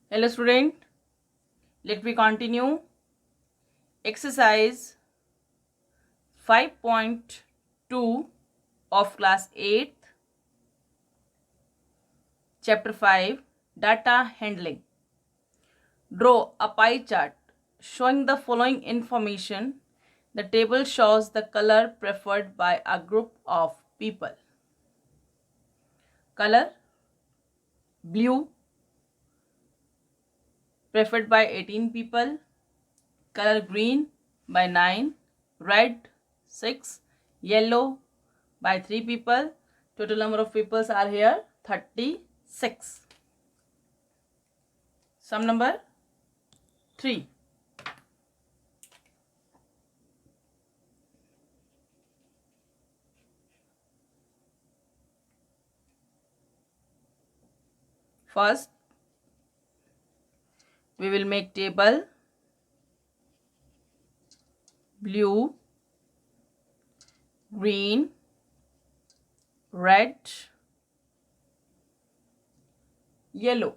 Hello student, let me continue. Exercise 5.2 of class 8th, chapter 5, data handling. Draw a pie chart showing the following information. The table shows the color preferred by a group of people. Color blue preferred by 18 people. Color green by 9, red 6, yellow by 3 people. Total number of peoples are here 36. Sum number 3. First, we will make table blue, green, red, yellow.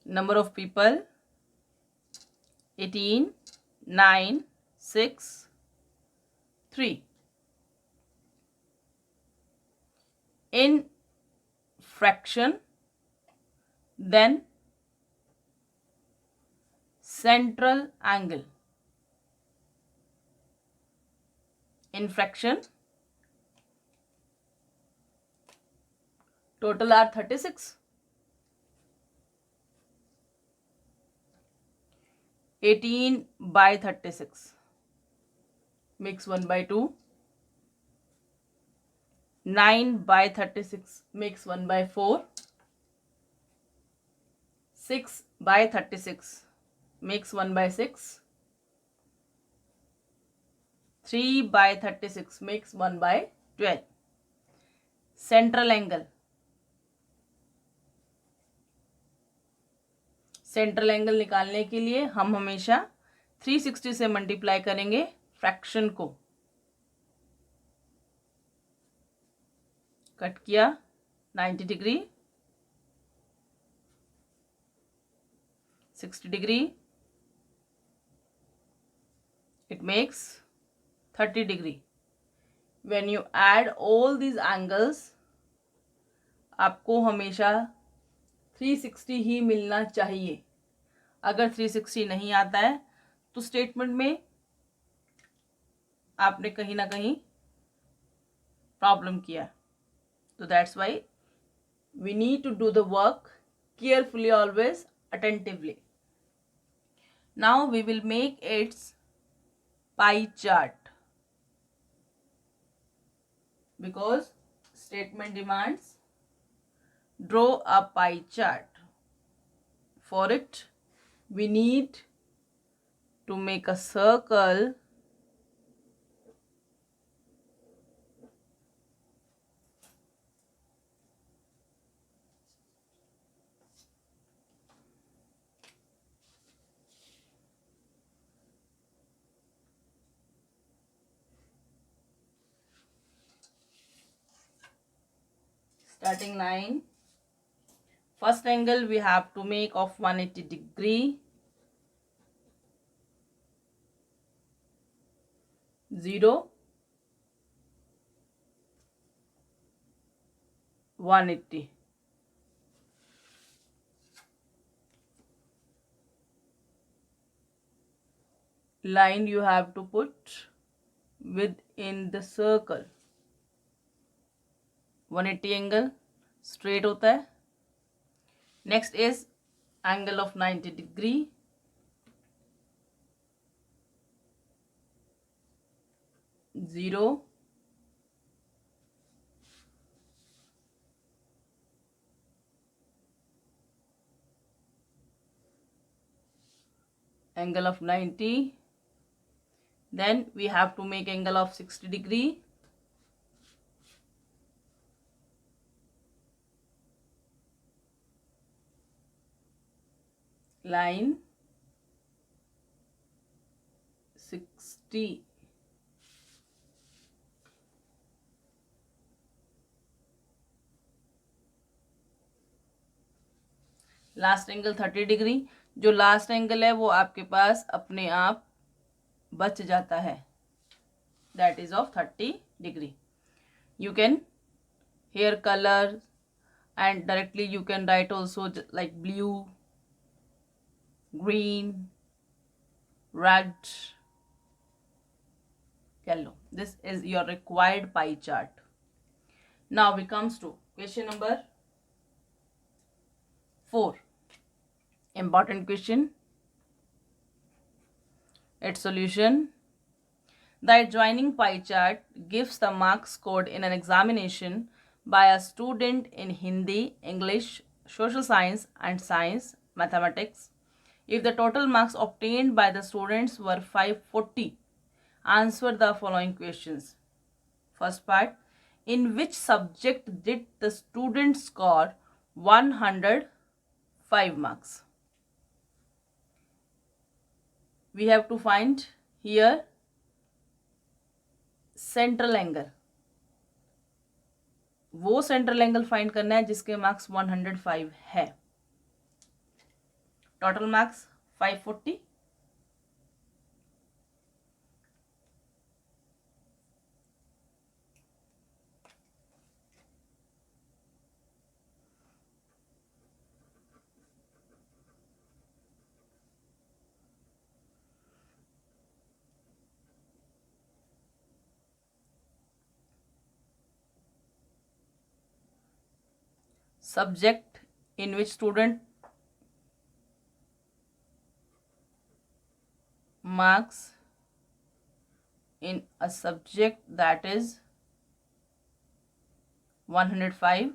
Number of people 18, 9, 6, 3. In fraction, then central angle. In fraction, total are 36. 18 by 36 makes 1 by 2. 9 by 36 makes 1 by 4. 6 by 36 makes 1 by 6. 3 by 36 makes 1 by 12. Central angle. Central angle निकालने के लिए हम हमेशा 360 से multiply करेंगे fraction को. Cut किया 90 degree, 60 degree, it makes 30 degree. When you add all these angles, आपको हमेशा 360 ही मिलना चाहिए. अगर 360 नहीं आता है तो स्टेटमेंट में आपने कहीं ना कहीं प्रॉब्लम किया. तो that's why we need to do the work carefully, always attentively. Now we will make its pie chart because statement demands draw a pie chart. For it we need to make a circle starting line. First angle we have to make of 180 degree. 0, 180. Line you have to put within the circle. 180 angle straight होता है. Next is angle of 90 degree. 0, angle of 90. Then we have to make angle of 60 degree. Line 60 last angle 30 degree, जो last angle है वो आपके पास अपने आप बच जाता है, that is of 30 degree. You can here color and directly you can write also like blue, green, red, yellow. This is your required pie chart. Now we comes to question number 4. Important question. Its solution. The adjoining pie chart gives the marks scored in an examination by a student in Hindi, English, social science and science, mathematics. If the total marks obtained by the students were 540, answer the following questions. First part, in which subject did the student score 105 marks? We have to find here central angle, वो central angle find करना है जिसके marks 105 है. Total marks 540. Subject in which student marks in a subject that is 105.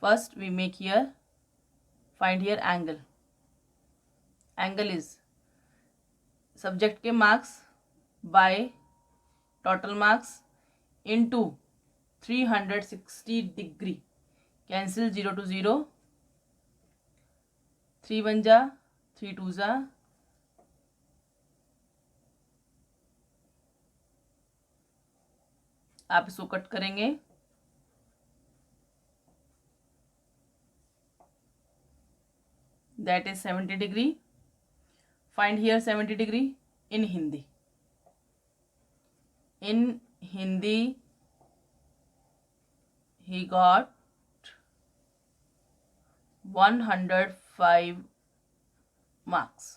First we make here, find here angle. Angle is subject के marks by total marks into 360 degree. Cancel 0 to 0, 3 1 जा, 3 2 जा, आप इसको cut करेंगे, that is 70 degree. Find here 70 degree in Hindi. In Hindi he got 105 marks.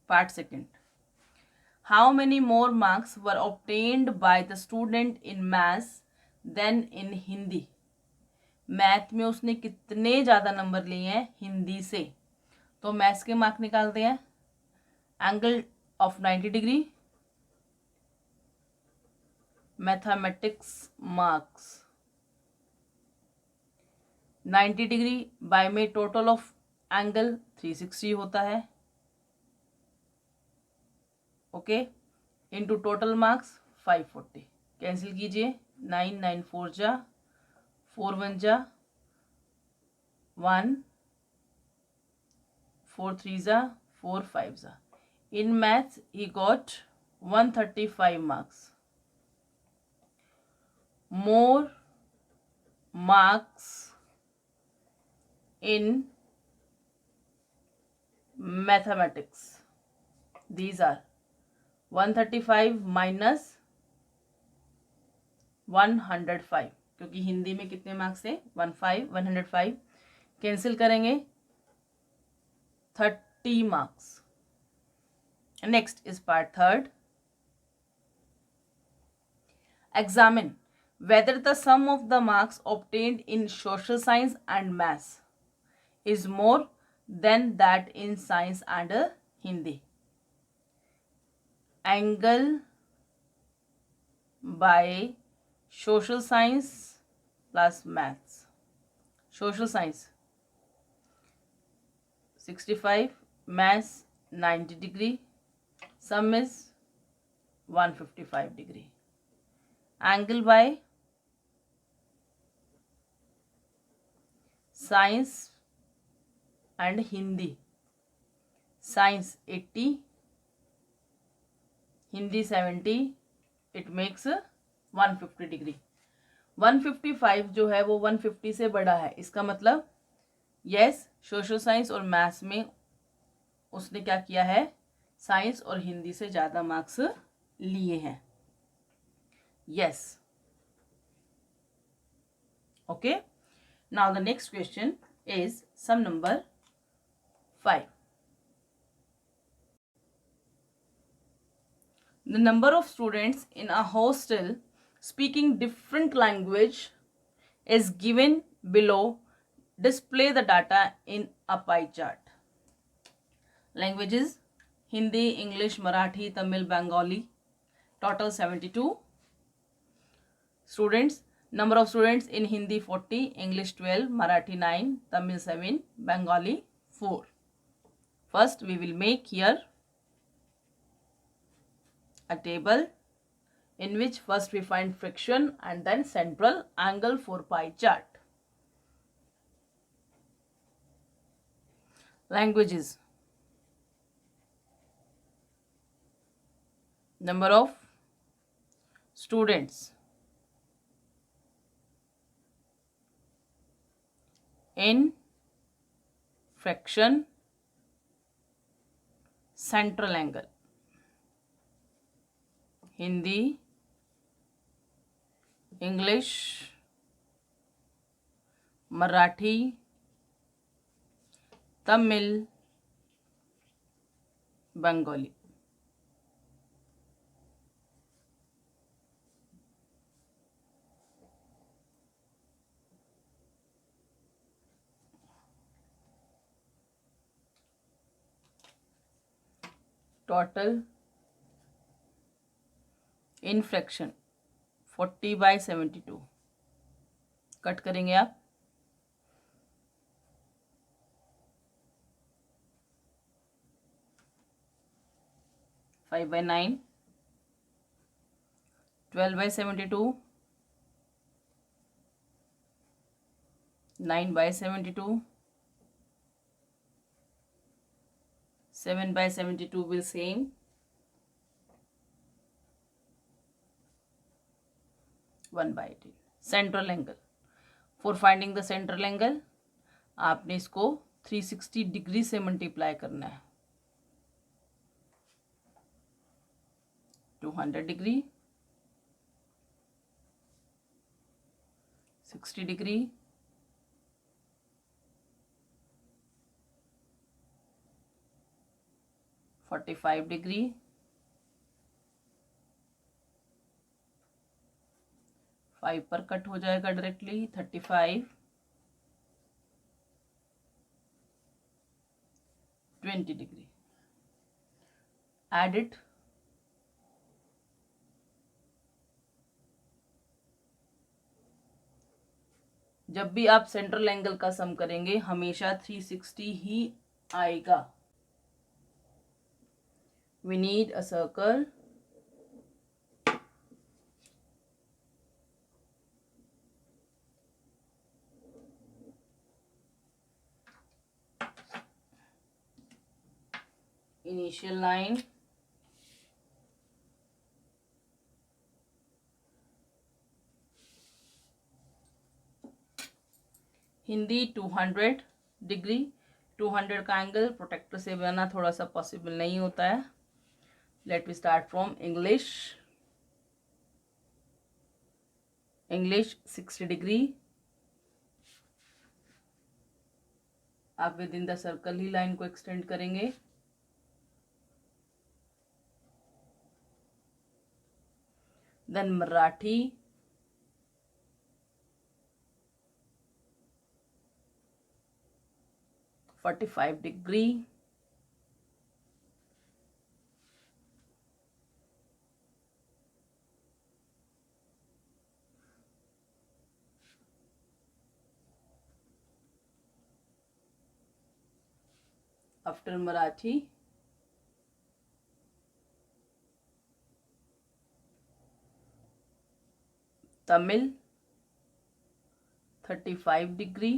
Part second. How many more marks were obtained by the student in maths than in Hindi? Math में उसने कितने ज़्यादा number लिए हैं हिंदी से? तो maths के mark निकालते हैं. Angle of 90 degree, mathematics marks 90 degree by में टोटल ऑफ एंगल 360 होता है. Okay, into total marks 540. Cancel कीजिए, 9 9 4 जा, 4 1 जा, 1 4 3 जा, 4 5 जा. In maths he got 135 marks. More marks in mathematics. These are 135 minus 105, क्योंकि हिंदी में कितने मार्क्स है 105. कैंसिल करेंगे 30 marks. Next is part third. Examine whether the sum of the marks obtained in social science and maths is more than that in science and Hindi. Angle by social science plus maths. Social science 65, maths 90 degree, sum is 155 degree. Angle by science and Hindi. Science 80, Hindi 70, it makes 150 degree. 155 जो है वो 150 से बड़ा है, इसका मतलब yes social science और maths में उसने क्या किया है, साइंस और हिंदी से ज़्यादा मार्क्स लिए हैं। Yes, okay. Now the next question is some number 5. The number of students in a hostel speaking different language is given below. Display the data in a pie chart. Languages: Hindi, English, Marathi, Tamil, Bengali. Total 72. Students: number of students in Hindi 40, English 12, Marathi 9, Tamil 7, Bengali 4. First we will make here a table in which first we find fraction and then central angle for pie chart. Languages: number of students in fraction central angle. Hindi, English, Marathi, Tamil, Bengali. Total in fraction 40/72. Cut करेंगे आप, 5/9, 12/72, 9/72, 7/72 will same, 1/18. Central angle. For finding the central angle आपने इसको 360 degree से multiply करना है. 200 degree, 60 degree, 45 degree, 5 पर cut हो जाएगा डायरेक्टली, 35, 20 डिग्री. Add it. जब भी आप सेंट्रल एंगल का सम करेंगे हमेशा 360 ही आएगा. We need a circle. Initial line. Hindi 200 degree. 200 का एंगल प्रोटेक्टर से बनाना थोड़ा सा पॉसिबल नहीं होता है. Let we start from English. English 60 degree. आप विद इन द सर्कल ही लाइन को एक्सटेंड करेंगे. Then Marathi 45 degree. After Marathi Tamil 35 degree.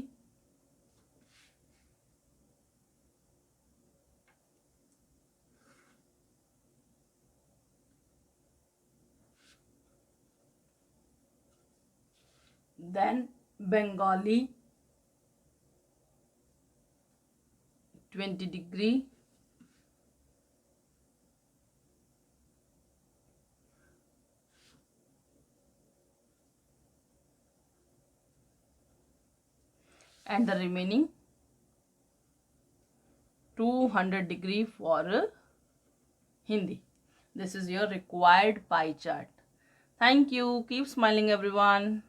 then Bengali 20 degree, and the remaining 200 degree for Hindi. This is your required pie chart. Thank you. Keep smiling, everyone.